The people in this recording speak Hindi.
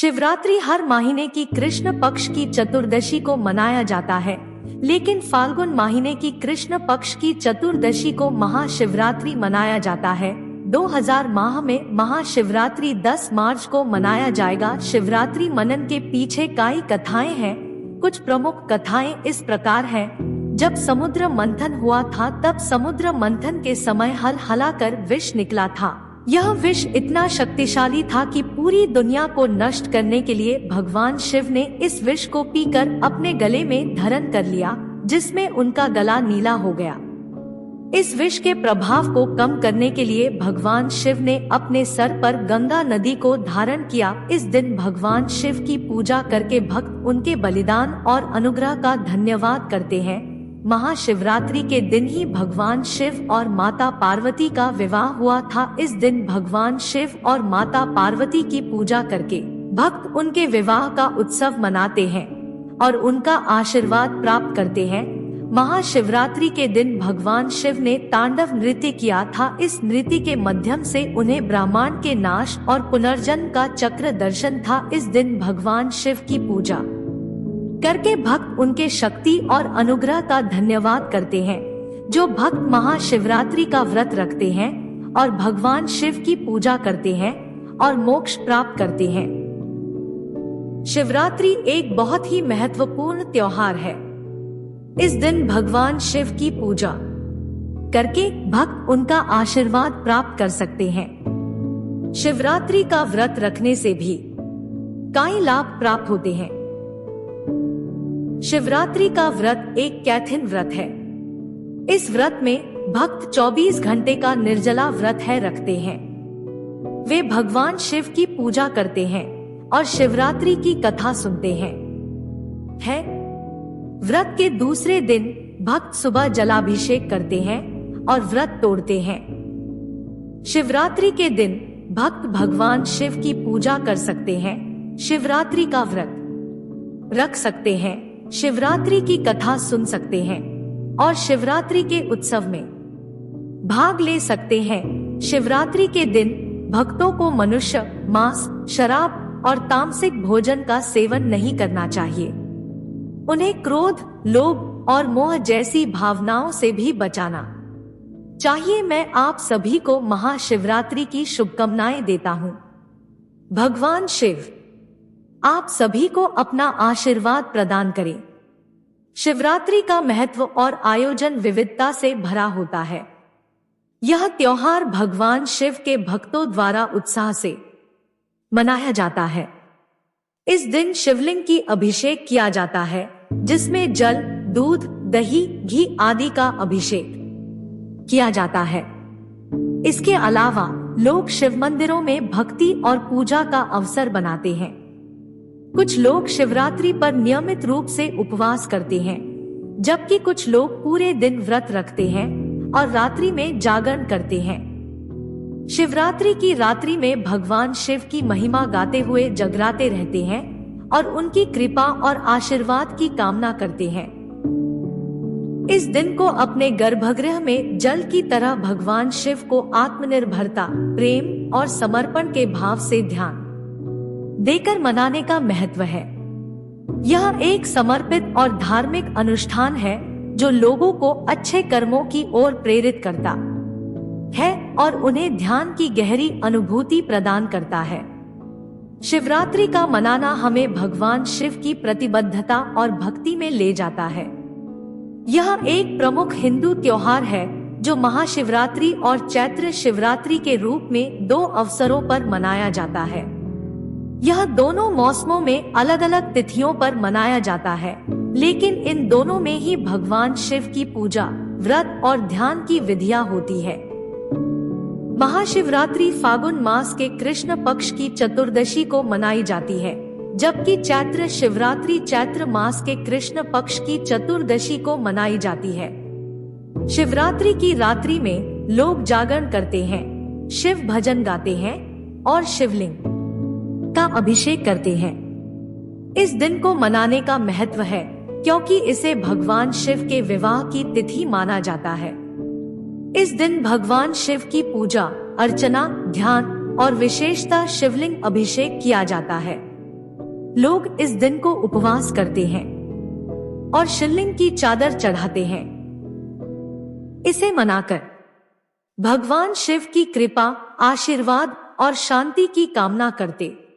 शिवरात्रि हर महीने की कृष्ण पक्ष की चतुर्दशी को मनाया जाता है, लेकिन फाल्गुन महीने की कृष्ण पक्ष की चतुर्दशी को महाशिवरात्रि मनाया जाता है। 2000 माह में महाशिवरात्रि 10 मार्च को मनाया जाएगा। शिवरात्रि मनन के पीछे कई कथाएं हैं। कुछ प्रमुख कथाएं इस प्रकार हैं। जब समुद्र मंथन हुआ था तब समुद्र मंथन के समय हल हलाकर विष निकला था। यह विष इतना शक्तिशाली था कि पूरी दुनिया को नष्ट करने के लिए भगवान शिव ने इस विष को पीकर अपने गले में धारण कर लिया, जिसमें उनका गला नीला हो गया। इस विष के प्रभाव को कम करने के लिए भगवान शिव ने अपने सर पर गंगा नदी को धारण किया। इस दिन भगवान शिव की पूजा करके भक्त उनके बलिदान और अनुग्रह का धन्यवाद करते हैं। महाशिवरात्रि के दिन ही भगवान शिव और माता पार्वती का विवाह हुआ था। इस दिन भगवान शिव और माता पार्वती की पूजा करके भक्त उनके विवाह का उत्सव मनाते हैं और उनका आशीर्वाद प्राप्त करते हैं। महाशिवरात्रि के दिन भगवान शिव ने तांडव नृत्य किया था। इस नृत्य के माध्यम से उन्हें ब्रह्मांड के नाश और पुनर्जन्म का चक्र दर्शन था। इस दिन भगवान शिव की पूजा करके भक्त उनके शक्ति और अनुग्रह का धन्यवाद करते हैं। जो भक्त महाशिवरात्रि का व्रत रखते हैं और भगवान शिव की पूजा करते हैं और मोक्ष प्राप्त करते हैं। शिवरात्रि एक बहुत ही महत्वपूर्ण त्योहार है। इस दिन भगवान शिव की पूजा करके भक्त उनका आशीर्वाद प्राप्त कर सकते हैं। शिवरात्रि का व्रत रखने से भी कई लाभ प्राप्त होते हैं। शिवरात्रि का व्रत एक कैथिन व्रत है। इस व्रत में भक्त 24 घंटे का निर्जला व्रत है रखते हैं। वे भगवान शिव की पूजा करते हैं और शिवरात्रि की कथा सुनते हैं। व्रत के दूसरे दिन भक्त सुबह जलाभिषेक करते हैं और व्रत तोड़ते हैं। शिवरात्रि के दिन भक्त भगवान शिव की पूजा कर सकते हैं, शिवरात्रि का व्रत रख सकते हैं, शिवरात्रि की कथा सुन सकते हैं और शिवरात्रि के उत्सव में भाग ले सकते हैं। शिवरात्रि के दिन भक्तों को मनुष्य, मांस, शराब और तामसिक भोजन का सेवन नहीं करना चाहिए। उन्हें क्रोध, लोभ और मोह जैसी भावनाओं से भी बचाना चाहिए। मैं आप सभी को महाशिवरात्रि की शुभकामनाएं देता हूँ। भगवान शिव आप सभी को अपना आशीर्वाद प्रदान करें। शिवरात्रि का महत्व और आयोजन विविधता से भरा होता है। यह त्योहार भगवान शिव के भक्तों द्वारा उत्साह से मनाया जाता है। इस दिन शिवलिंग की अभिषेक किया जाता है, जिसमें जल, दूध, दही, घी आदि का अभिषेक किया जाता है। इसके अलावा लोग शिव मंदिरों में भक्ति और पूजा का अवसर बनाते हैं। कुछ लोग शिवरात्रि पर नियमित रूप से उपवास करते हैं, जबकि कुछ लोग पूरे दिन व्रत रखते हैं और रात्रि में जागरण करते हैं। शिवरात्रि की रात्रि में भगवान शिव की महिमा गाते हुए जगराते रहते हैं और उनकी कृपा और आशीर्वाद की कामना करते हैं। इस दिन को अपने गर्भगृह में जल की तरह भगवान शिव को आत्मनिर्भरता, प्रेम और समर्पण के भाव से ध्यान देकर मनाने का महत्व है। यह एक समर्पित और धार्मिक अनुष्ठान है जो लोगों को अच्छे कर्मों की ओर प्रेरित करता है और उन्हें ध्यान की गहरी अनुभूति प्रदान करता है। शिवरात्रि का मनाना हमें भगवान शिव की प्रतिबद्धता और भक्ति में ले जाता है। यह एक प्रमुख हिंदू त्योहार है जो महाशिवरात्रि और चैत्र शिवरात्रि के रूप में 2 अवसरों पर मनाया जाता है। यह दोनों मौसमों में अलग अलग तिथियों पर मनाया जाता है, लेकिन इन दोनों में ही भगवान शिव की पूजा, व्रत और ध्यान की विधियां होती है। महाशिवरात्रि फागुन मास के कृष्ण पक्ष की चतुर्दशी को मनाई जाती है, जबकि चैत्र शिवरात्रि चैत्र मास के कृष्ण पक्ष की चतुर्दशी को मनाई जाती है। शिवरात्रि की रात्रि में लोग जागरण करते हैं, शिव भजन गाते हैं और शिवलिंग का अभिषेक करते हैं। इस दिन को मनाने का महत्व है क्योंकि इसे भगवान शिव के विवाह की तिथि माना जाता है। इस दिन भगवान शिव की पूजा, अर्चना, ध्यान और विशेषतः शिवलिंग अभिषेक किया जाता है। लोग इस दिन को उपवास करते हैं और शिवलिंग की चादर चढ़ाते हैं। इसे मनाकर भगवान शिव की कृपा, आशीर्वाद और शांति की कामना करते